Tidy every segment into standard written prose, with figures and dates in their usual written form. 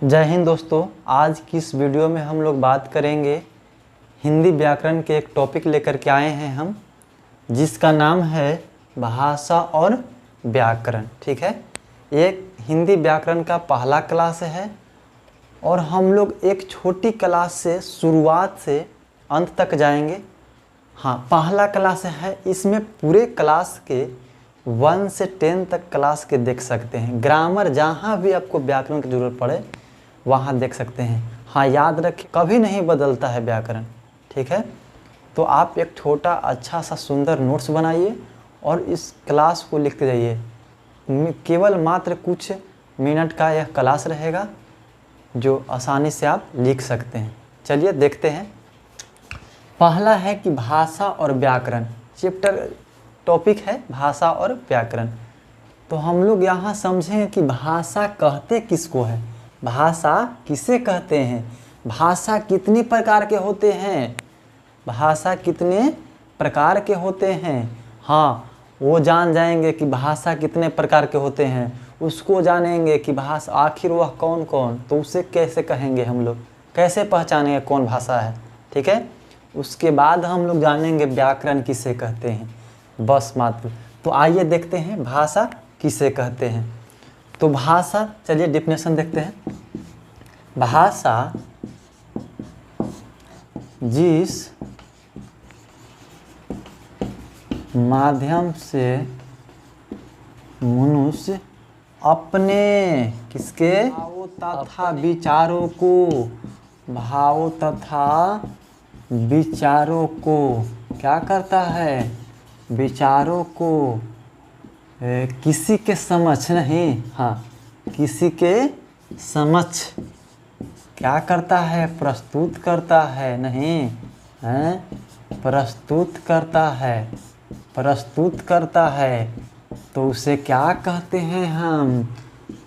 जय हिंद दोस्तों। आज की इस वीडियो में हम लोग बात करेंगे हिंदी व्याकरण के एक टॉपिक लेकर के आए हैं हम, जिसका नाम है भाषा और व्याकरण। ठीक है, ये हिंदी व्याकरण का पहला क्लास है और हम लोग एक छोटी क्लास से शुरुआत से अंत तक जाएंगे। हाँ, पहला क्लास है, इसमें पूरे क्लास के 1 से 10 तक क्लास के देख सकते हैं। ग्रामर जहाँ भी आपको व्याकरण की ज़रूरत पड़े वहाँ देख सकते हैं। हाँ, याद रखें कभी नहीं बदलता है व्याकरण। ठीक है, तो आप एक छोटा अच्छा सा सुंदर नोट्स बनाइए और इस क्लास को लिखते जाइए। केवल मात्र कुछ मिनट का यह क्लास रहेगा जो आसानी से आप लिख सकते हैं। चलिए देखते हैं। पहला है कि भाषा और व्याकरण, चैप्टर टॉपिक है भाषा और व्याकरण। तो हम लोग यहाँ समझें कि भाषा कहते किसको है, भाषा किसे कहते हैं, भाषा कितनी प्रकार के होते हैं, भाषा कितने प्रकार के होते हैं। हाँ, वो जान जाएंगे कि भाषा कितने प्रकार के होते हैं, उसको जानेंगे कि भाषा आखिर वह कौन कौन, तो उसे कैसे कहेंगे, हम लोग कैसे पहचानेंगे कौन भाषा है। ठीक है, उसके बाद हम लोग जानेंगे व्याकरण किसे कहते हैं, बस मात्र। तो आइए देखते हैं भाषा किसे कहते हैं। तो भाषा, चलिए डेफिनेशन देखते हैं। भाषा जिस माध्यम से मनुष्य अपने किसके भावों तथा विचारों को क्या करता है, विचारों को किसी के समक्ष नहीं, हाँ किसी के समक्ष क्या करता है, प्रस्तुत करता है, नहीं है प्रस्तुत करता है, तो उसे क्या कहते हैं हम,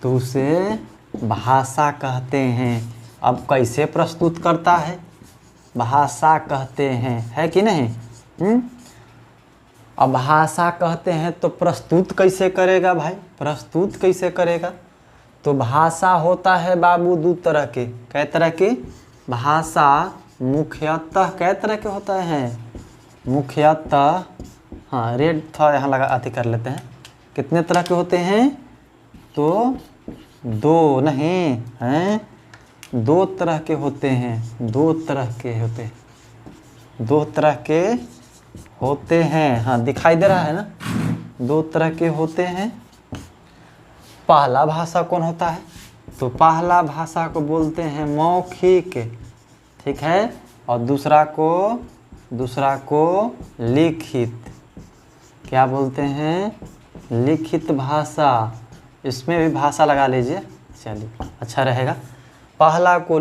तो उसे भाषा कहते हैं। अब कैसे प्रस्तुत करता है, भाषा कहते हैं, है कि नहीं। अब भाषा कहते हैं तो प्रस्तुत कैसे करेगा भाई, प्रस्तुत कैसे करेगा। तो भाषा होता है बाबू दो तरह के, कै तरह के भाषा, मुख्यतः कै तरह के होता है, मुख्यतः, हाँ रेड थोड़ा यहाँ लगा आती कर लेते हैं, कितने तरह के होते हैं, तो दो नहीं हैं, दो तरह के होते हैं, दो तरह के होते हैं। हाँ दिखाई दे रहा है ना, दो तरह के होते हैं। पहला भाषा कौन होता है, तो पहला भाषा को बोलते हैं मौखिक, ठीक है, और दूसरा को लिखित, क्या बोलते हैं, लिखित भाषा। इसमें भी भाषा लगा लीजिए, चलिए अच्छा रहेगा। पहला को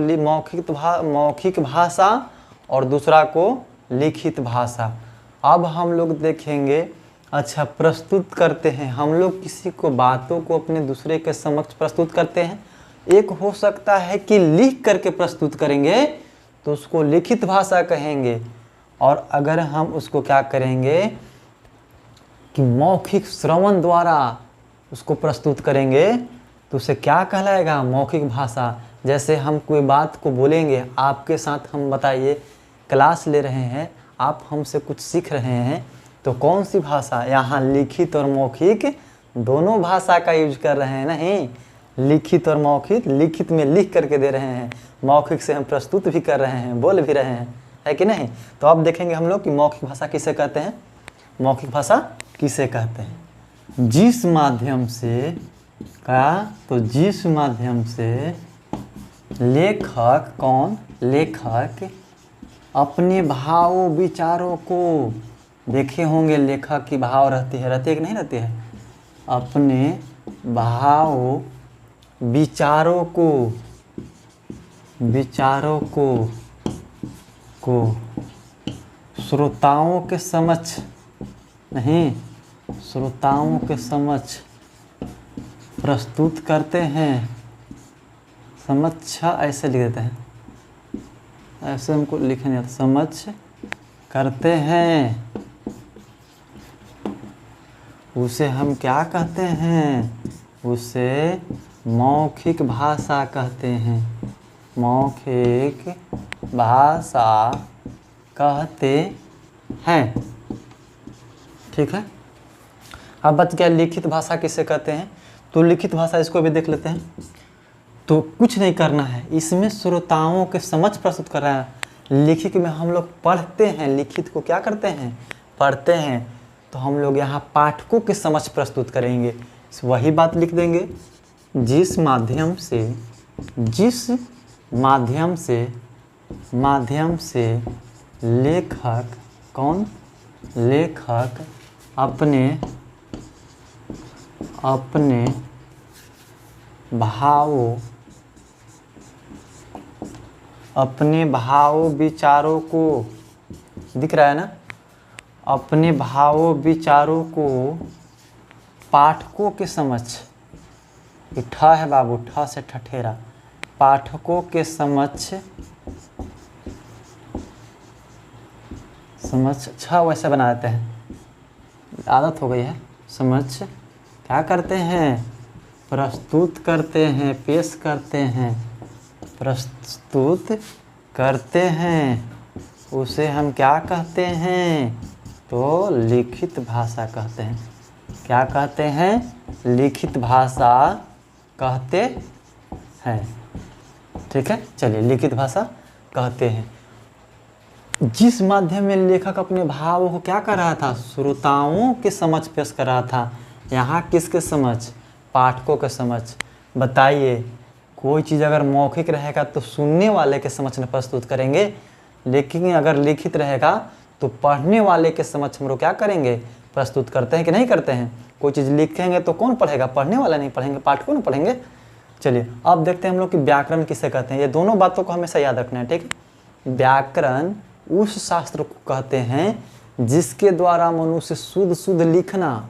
मौखिक भाषा और दूसरा को लिखित भाषा। अब हम लोग देखेंगे, अच्छा प्रस्तुत करते हैं हम लोग किसी को, बातों को अपने दूसरे के समक्ष प्रस्तुत करते हैं। एक हो सकता है कि लिख करके प्रस्तुत करेंगे तो उसको लिखित भाषा कहेंगे, और अगर हम उसको क्या करेंगे कि मौखिक श्रवण द्वारा उसको प्रस्तुत करेंगे तो उसे क्या कहलाएगा, मौखिक भाषा। जैसे हम कोई बात को बोलेंगे आपके साथ, हम बताइए क्लास ले रहे हैं, आप हमसे कुछ सीख रहे हैं, तो कौन सी भाषा, यहाँ लिखित और मौखिक दोनों भाषा का यूज कर रहे हैं, नहीं लिखित और मौखिक, लिखित में लिख करके दे रहे हैं, मौखिक से हम प्रस्तुत भी कर रहे हैं, बोल भी रहे हैं, है कि नहीं। तो अब देखेंगे हम लोग कि मौखिक भाषा किसे कहते हैं, मौखिक भाषा किसे कहते हैं। जिस माध्यम से का, तो जिस माध्यम से लेखक, कौन लेखक, अपने भावों विचारों को, देखे होंगे लेखक की भाव रहती है कि नहीं रहती है, अपने भाव विचारों को श्रोताओं के समक्ष, नहीं श्रोताओं के समक्ष प्रस्तुत करते हैं। समक्ष ऐसे लिख देते हैं, ऐसे हमको लिखने नहीं आता, समक्ष करते हैं, उसे हम क्या कहते हैं, उसे मौखिक भाषा कहते हैं, मौखिक भाषा कहते हैं। ठीक है, अब बच गया लिखित भाषा किसे कहते हैं। तो लिखित भाषा इसको भी देख लेते हैं। तो कुछ नहीं करना है, इसमें श्रोताओं के समझ प्रस्तुत कर रहा है। लिखित में हम लोग पढ़ते हैं, लिखित को क्या करते हैं, पढ़ते हैं। तो हम लोग यहाँ पाठकों के समझ प्रस्तुत करेंगे, वही बात लिख देंगे। जिस माध्यम से लेखक, कौन, लेखक अपने भावों विचारों को, दिख रहा है ना, अपने भावों विचारों को पाठकों के समक्ष, ठ है बाबू, ठ से ठठेरा, पाठकों के समक्ष छ वैसे बना देते हैं, आदत हो गई है। समक्ष क्या करते हैं, प्रस्तुत करते हैं, पेश करते हैं, प्रस्तुत करते हैं, उसे हम क्या कहते हैं, तो लिखित भाषा कहते हैं। क्या कहते हैं, लिखित भाषा कहते हैं। ठीक है, चलिए लिखित भाषा कहते हैं। जिस माध्यम में लेखक अपने भावों को क्या कर रहा था, श्रोताओं के समक्ष पेश कर रहा था। यहाँ किसके समक्ष, पाठकों के समक्ष। बताइए, कोई चीज़ अगर मौखिक रहेगा तो सुनने वाले के समक्ष में प्रस्तुत करेंगे, लेकिन अगर लिखित रहेगा तो पढ़ने वाले के समक्ष हम लोग क्या करेंगे, प्रस्तुत करते हैं कि नहीं करते हैं। कोई चीज़ लिखेंगे तो कौन पढ़ेगा, पढ़ने वाला नहीं पढ़ेंगे, पाठकों नहीं पढ़ेंगे। चलिए अब देखते हैं हम लोग कि व्याकरण किसे कहते हैं। ये दोनों बातों को हमेशा याद रखना है, ठीक है। व्याकरण उस शास्त्र को कहते हैं जिसके द्वारा मनुष्य शुद्ध शुद्ध लिखना,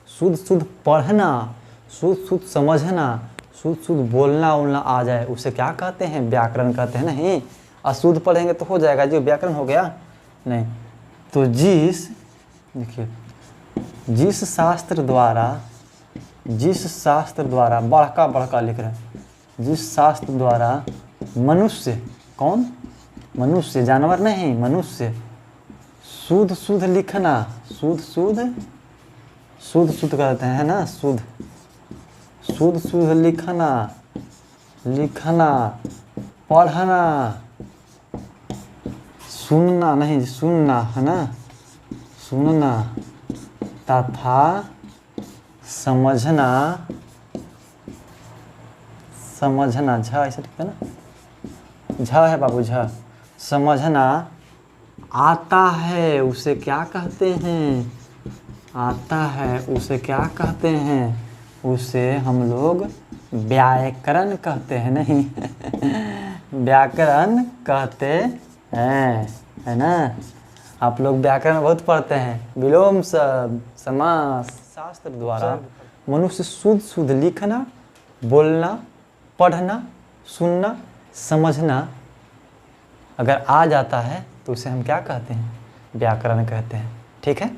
शुद्ध शुद्ध पढ़ना, शुद्ध शुद्ध समझना, शुद्ध शुद्ध बोलना उलना आ जाए, उसे क्या कहते हैं, व्याकरण कहते हैं। नहीं अशुद्ध पढ़ेंगे तो हो जाएगा जो व्याकरण हो गया, नहीं। तो देखिए जिस शास्त्र द्वारा बड़का लिख रहे हैं, जिस शास्त्र द्वारा मनुष्य, कौन, मनुष्य, जानवर नहीं, मनुष्य शुद्ध शुद्ध लिखना, शुद्ध शुद्ध कहते हैं ना, शुद्ध शुद्ध लिखना, पढ़ना, सुनना नहीं, सुनना है ना, सुनना तथा समझना, झ ऐसे लिखते हैं ना, झ है बाबू, झ, समझना आता है, उसे क्या कहते हैं, आता है, उसे क्या कहते हैं, उसे हम लोग व्याकरण कहते हैं। नहीं व्याकरण कहते हैं, है ना। आप लोग व्याकरण बहुत पढ़ते हैं, विलोम शब्द, समास। शास्त्र द्वारा मनुष्य शुद्ध शुद्ध लिखना, बोलना, पढ़ना, सुनना, समझना अगर आ जाता है तो उसे हम क्या कहते हैं, व्याकरण कहते हैं। ठीक है,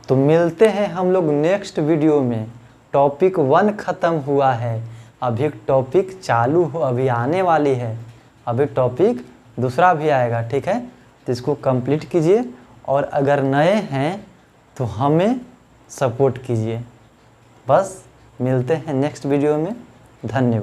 तो मिलते हैं हम लोग नेक्स्ट वीडियो में। टॉपिक 1 ख़त्म हुआ है, अभी टॉपिक चालू हो, अभी आने वाली है, अभी टॉपिक दूसरा भी आएगा। ठीक है, तो इसको कंप्लीट कीजिए, और अगर नए हैं तो हमें सपोर्ट कीजिए। बस मिलते हैं नेक्स्ट वीडियो में, धन्यवाद।